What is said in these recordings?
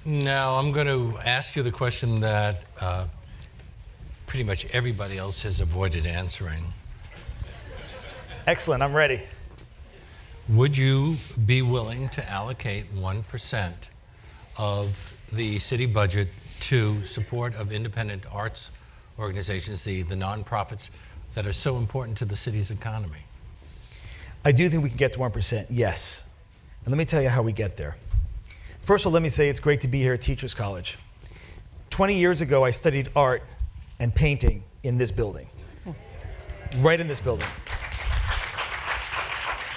Now, I'm going to ask you the question that pretty much everybody else has avoided answering. Excellent, I'm ready. Would you be willing to allocate 1% of the city budget to support of independent arts organizations, the nonprofits that are so important to the city's economy? I do think we can get to 1%, yes. And let me tell you how we get there. First of all, let me say it's great to be here at Teachers College. 20 years ago, I studied art and painting in this building, right in this building.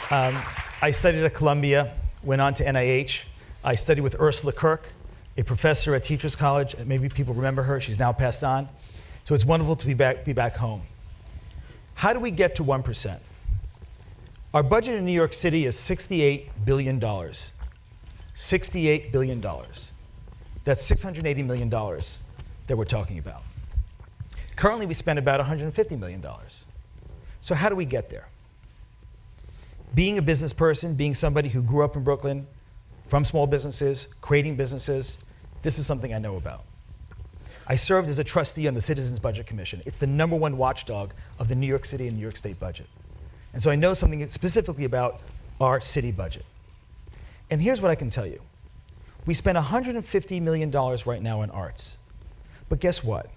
I studied at Columbia, went on to NIH. I studied with Ursula Kirk, a professor at Teachers College. Maybe people remember her, she's now passed on. So it's wonderful to be back home. How do we get to 1%? Our budget in New York City is $68 billion. $68 billion. That's $680 million that we're talking about. Currently, we spend about $150 million. So how do we get there? Being a business person, being somebody who grew up in Brooklyn, from small businesses, creating businesses, this is something I know about. I served as a trustee on the Citizens Budget Commission. It's the #1 watchdog of the New York City and New York State budget. And so I know something specifically about our city budget. And here's what I can tell you. We spend $150 million right now on arts. But guess what?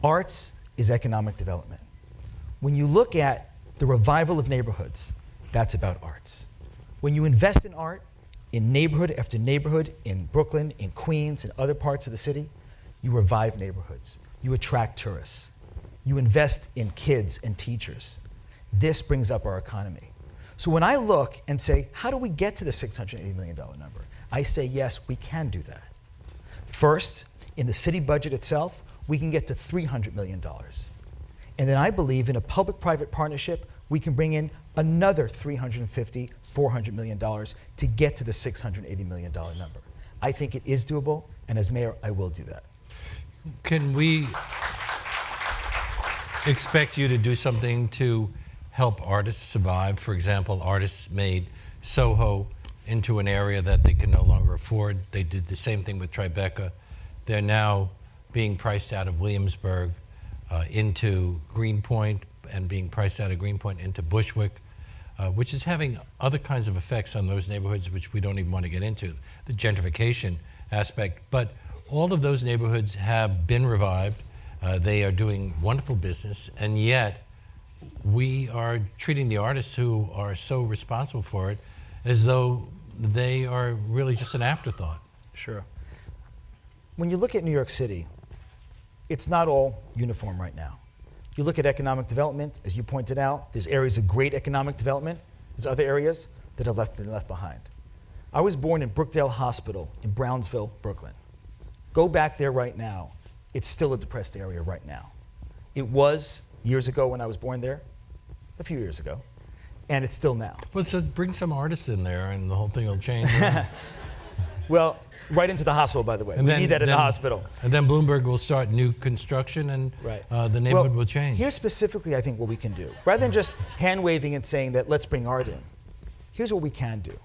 Arts is economic development. When you look at the revival of neighborhoods, that's about arts. When you invest in art, in neighborhood after neighborhood, in Brooklyn, in Queens, in other parts of the city, you revive neighborhoods. You attract tourists. You invest in kids and teachers. This brings up our economy. So when I look and say, how do we get to the $680 million number? I say, yes, we can do that. First, in the city budget itself, we can get to $300 million. And then I believe in a public-private partnership, we can bring in another $350, $400 million to get to the $680 million number. I think it is doable, and as mayor, I will do that. Can we expect you to do something to help artists survive? For example, artists made Soho into an area that they can no longer afford. They did the same thing with Tribeca. They're now being priced out of Williamsburg into Greenpoint, and being priced out of Greenpoint into Bushwick, which is having other kinds of effects on those neighborhoods, which we don't even want to get into, the gentrification aspect. But all of those neighborhoods have been revived. They are doing wonderful business, and yet we are treating the artists who are so responsible for it as though they are really just an afterthought. Sure. When you look at New York City, it's not all uniform right now. You look at economic development, as you pointed out, there's areas of great economic development. There's other areas that have been left behind. I was born in Brookdale Hospital in Brownsville, Brooklyn. Go back there right now. It's still a depressed area right now. It was years ago when I was born there, a few years ago, and it's still now. Well, so bring some artists in there and the whole thing will change. Well, right into the hospital, by the way. And we need that in the hospital. And then Bloomberg will start new construction, and right. The neighborhood will change. Here's specifically, I think, what we can do. Rather than just hand-waving and saying that let's bring art in, here's what we can do.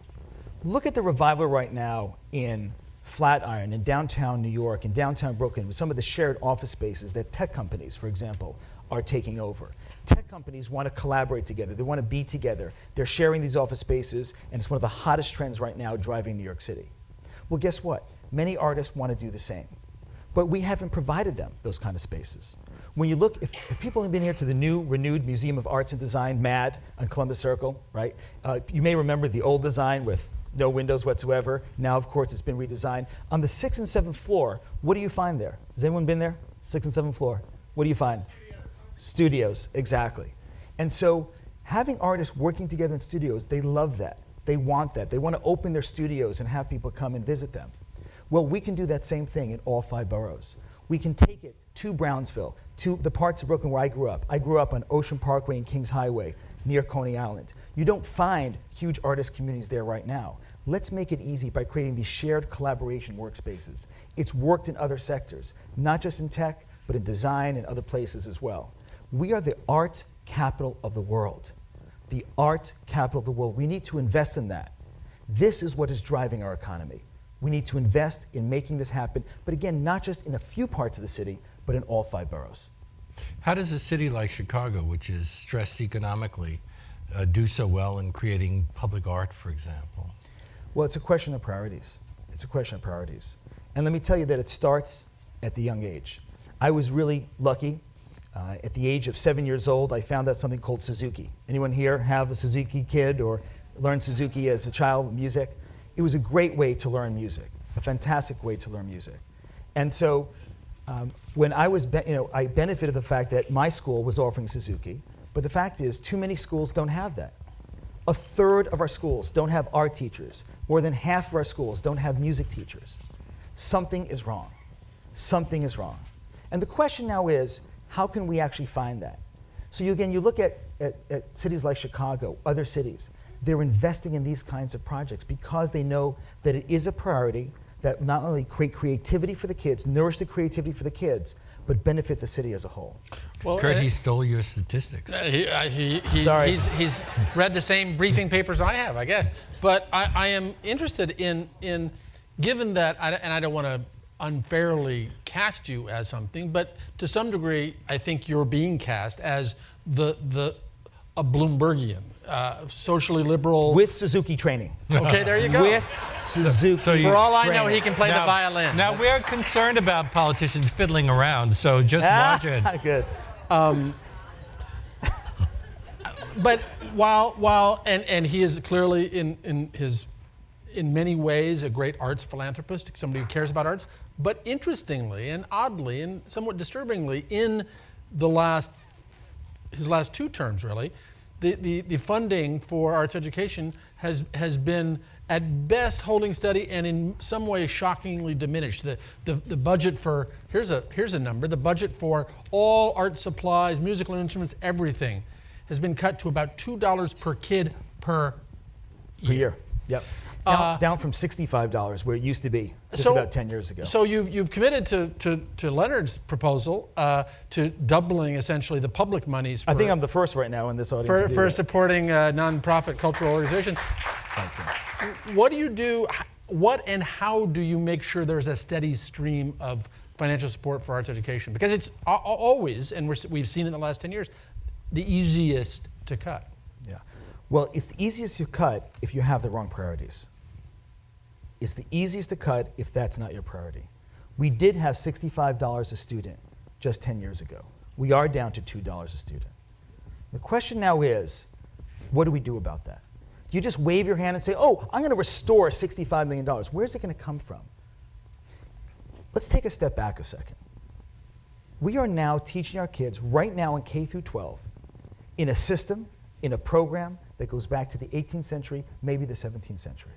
Look at the revival right now in Flatiron, in downtown New York, in downtown Brooklyn, with some of the shared office spaces that tech companies, for example, are taking over. Tech companies want to collaborate together. They want to be together. They're sharing these office spaces, and it's one of the hottest trends right now driving New York City. Well, guess what? Many artists want to do the same. But we haven't provided them those kind of spaces. When you look, if people have been here to the new, renewed Museum of Arts and Design, MAD, on Columbus Circle, right? You may remember the old design with no windows whatsoever. Now, of course, it's been redesigned. On the 6th and 7th floor, what do you find there? Has anyone been there? 6th and 7th floor. What do you find? Studios, exactly. And so having artists working together in studios, they love that. They want that. They want to open their studios and have people come and visit them. Well, we can do that same thing in all 5 boroughs. We can take it to Brownsville, to the parts of Brooklyn where I grew up. I grew up on Ocean Parkway and Kings Highway, near Coney Island. You don't find huge artist communities there right now. Let's make it easy by creating these shared collaboration workspaces. It's worked in other sectors, not just in tech, but in design and other places as well. We are the arts capital of the world. The art capital of the world. We need to invest in that. This is what is driving our economy. We need to invest in making this happen, but again, not just in a few parts of the city, but in all 5 boroughs. How does a city like Chicago, which is stressed economically, do so well in creating public art, for example? Well, it's a question of priorities. It's a question of priorities. And let me tell you that it starts at the young age. I was really lucky. At the age of 7 years old, I found out something called Suzuki. Anyone here have a Suzuki kid or learn Suzuki as a child, music? It was a great way to learn music, a fantastic way to learn music. And so when I was, I benefited the fact that my school was offering Suzuki, but the fact is too many schools don't have that. A third of our schools don't have art teachers. More than half of our schools don't have music teachers. Something is wrong. Something is wrong. And the question now is, how can we actually find that? So again, you look at cities like Chicago, other cities, they're investing in these kinds of projects because they know that it is a priority that not only create creativity for the kids, nourish the creativity for the kids, but benefit the city as a whole. Well, Kurt, he stole your statistics. Sorry. He's read the same briefing papers I have, I guess. But I am interested in given that, and I don't want to unfairly cast you as something, but to some degree, I think you're being cast as a Bloombergian, socially liberal. With Suzuki training. Okay, there you go. With Suzuki For all I know, training. he can play the violin. Now, we're concerned about politicians fiddling around, so just watch it. Good. But while and he is clearly in many ways a great arts philanthropist, somebody who cares about arts. But interestingly and oddly and somewhat disturbingly, in his last 2 terms, really, the funding for arts education has been at best holding steady and in some ways shockingly diminished. The budget for here's a number. The budget for all art supplies, musical instruments, everything has been cut to about $2 per kid per year. Yep. Down from $65 where it used to be just about 10 years ago. So you've committed to Leonard's proposal to doubling essentially the public monies. I think I'm the first right now in this audience for supporting a nonprofit cultural organization. What do you do? What and how do you make sure there's a steady stream of financial support for arts education? Because it's always, and we've seen it in the last 10 years, the easiest to cut. Yeah. Well, it's the easiest to cut if you have the wrong priorities. It's the easiest to cut if that's not your priority. We did have $65 a student just 10 years ago. We are down to $2 a student. The question now is, what do we do about that? Do you just wave your hand and say, oh, I'm going to restore $65 million? Where's it going to come from? Let's take a step back a second. We are now teaching our kids right now in K through 12 in a system, in a program that goes back to the 18th century, maybe the 17th century.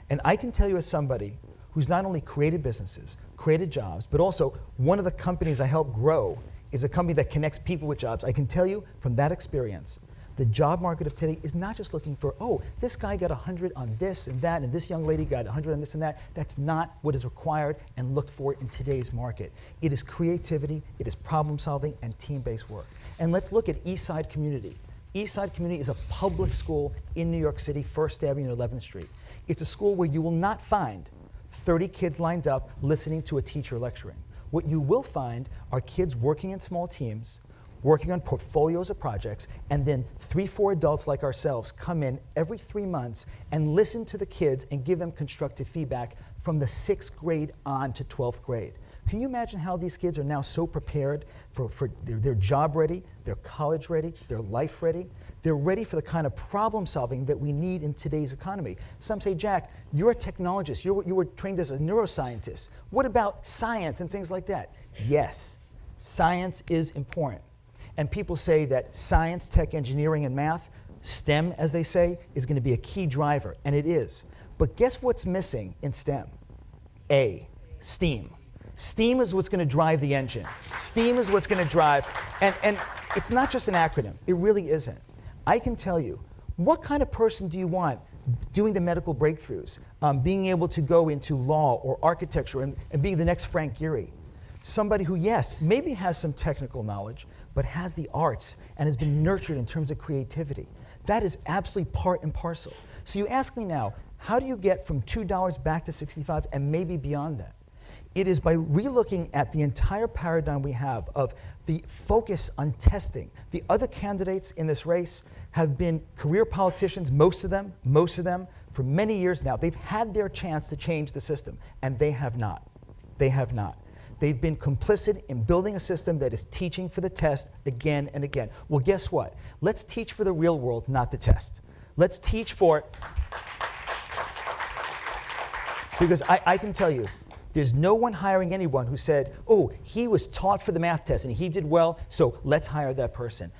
And I can tell you as somebody who's not only created businesses, created jobs, but also one of the companies I helped grow is a company that connects people with jobs. I can tell you from that experience, the job market of today is not just looking for, oh, this guy got 100 on this and that, and this young lady got 100 on this and that. That's not what is required and looked for in today's market. It is creativity, it is problem solving, and team-based work. And let's look at Eastside Community. Eastside Community is a public school in New York City, First Avenue and 11th Street. It's a school where you will not find 30 kids lined up listening to a teacher lecturing. What you will find are kids working in small teams, working on portfolios of projects, and then 3-4 adults like ourselves come in every 3 months and listen to the kids and give them constructive feedback from the 6th grade on to 12th grade. Can you imagine how these kids are now so prepared for they're job ready, they're college ready, they're life ready? They're ready for the kind of problem solving that we need in today's economy. Some say, Jack, you're a technologist, you were trained as a neuroscientist. What about science and things like that? Yes, science is important. And people say that science, tech, engineering, and math, STEM as they say, is going to be a key driver, and it is. But guess what's missing in STEM? STEAM. STEAM is what's going to drive the engine. STEAM is what's going to drive, and it's not just an acronym, it really isn't. I can tell you, what kind of person do you want doing the medical breakthroughs, being able to go into law or architecture and being the next Frank Gehry? Somebody who, yes, maybe has some technical knowledge, but has the arts and has been nurtured in terms of creativity. That is absolutely part and parcel. So you ask me now, How do you get from $2 back to 65 and maybe beyond that? It is by relooking at the entire paradigm we have of the focus on testing. The other candidates in this race have been career politicians, most of them, for many years now. They've had their chance to change the system, and they have not. They have not. They've been complicit in building a system that is teaching for the test again and again. Well, guess what? Let's teach for the real world, not the test. Let's teach for it. Because I can tell you, there's no one hiring anyone who said, oh, he was taught for the math test and he did well, so let's hire that person.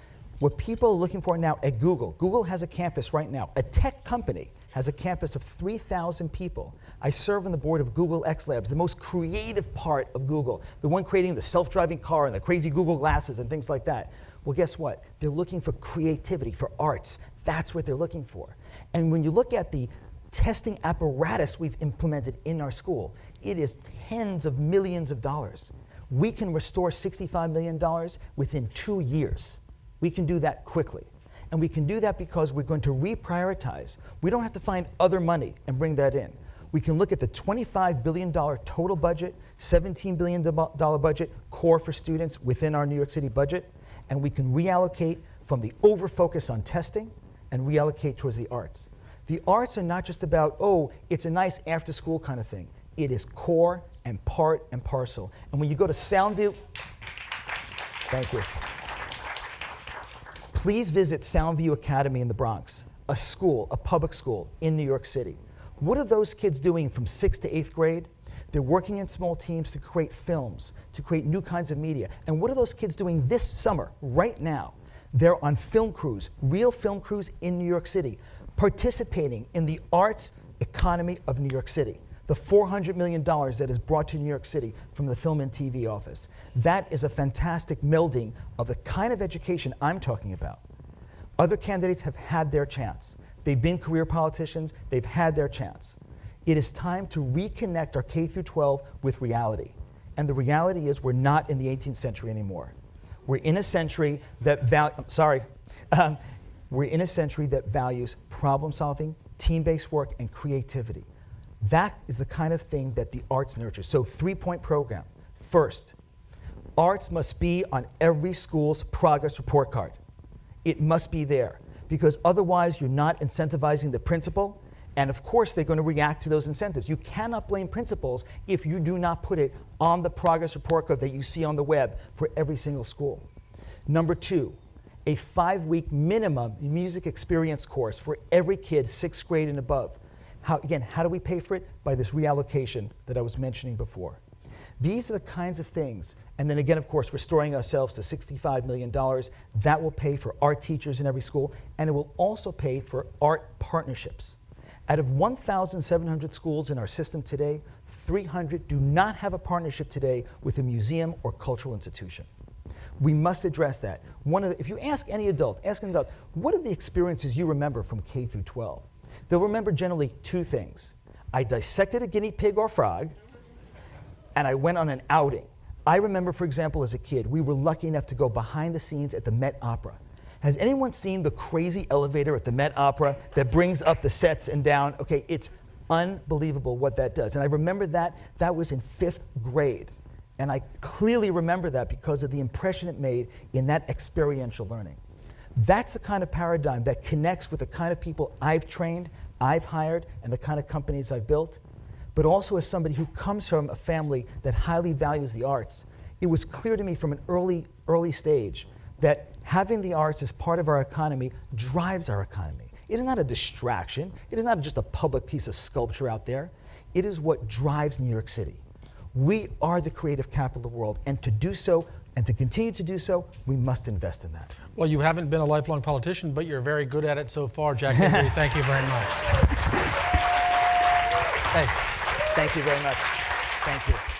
What people are looking for now at Google, Google has a campus right now. A tech company has a campus of 3,000 people. I serve on the board of Google X Labs, the most creative part of Google, the one creating the self-driving car and the crazy Google glasses and things like that. Well, guess what? They're looking for creativity, for arts. That's what they're looking for. And when you look at the testing apparatus we've implemented in our school, it is tens of millions of dollars. We can restore $65 million within 2 years. We can do that quickly. And we can do that because we're going to reprioritize. We don't have to find other money and bring that in. We can look at the $25 billion total budget, $17 billion budget, core for students within our New York City budget, and we can reallocate from the over-focus on testing and reallocate towards the arts. The arts are not just about, oh, it's a nice after-school kind of thing. It is core and part and parcel. And when you go to Soundview, thank you. Please visit Soundview Academy in the Bronx, a school, a public school in New York City. What are those kids doing from 6th to 8th grade? They're working in small teams to create films, to create new kinds of media. And what are those kids doing this summer, right now? They're on film crews, real film crews in New York City, participating in the arts economy of New York City. The $400 million that is brought to New York City from the Film and TV office. That is a fantastic melding of the kind of education I'm talking about. Other candidates have had their chance. They've been career politicians, they've had their chance. It is time to reconnect our K through 12 with reality. And the reality is we're not in the 18th century anymore. We're in a century that we're in a century that values problem solving, team-based work, and creativity. That is the kind of thing that the arts nurtures. So 3-point program. First, arts must be on every school's progress report card. It must be there, because otherwise you're not incentivizing the principal, and of course they're going to react to those incentives. You cannot blame principals if you do not put it on the progress report card that you see on the web for every single school. Number 2, a 5-week minimum music experience course for every kid 6th grade and above. How do we pay for it? By this reallocation that I was mentioning before. These are the kinds of things. And then again, of course, restoring ourselves to $65 million. That will pay for art teachers in every school, and it will also pay for art partnerships. Out of 1,700 schools in our system today, 300 do not have a partnership today with a museum or cultural institution. We must address that. If you ask any adult, what are the experiences you remember from K through 12? They'll remember generally 2 things. I dissected a guinea pig or frog, and I went on an outing. I remember, for example, as a kid, we were lucky enough to go behind the scenes at the Met Opera. Has anyone seen the crazy elevator at the Met Opera that brings up the sets and down? Okay, it's unbelievable what that does. And I remember that was in 5th grade. And I clearly remember that because of the impression it made in that experiential learning. That's the kind of paradigm that connects with the kind of people I've trained, I've hired, and the kind of companies I've built. But also as somebody who comes from a family that highly values the arts, it was clear to me from an early stage that having the arts as part of our economy drives our economy. It is not a distraction. It is not just a public piece of sculpture out there. It is what drives New York City. We are the creative capital of the world, and to do so, and to continue to do so, we must invest in that. Well, you haven't been a lifelong politician, but you're very good at it so far, Jack Hidary. Thank you very much. Thanks. Thank you very much. Thank you.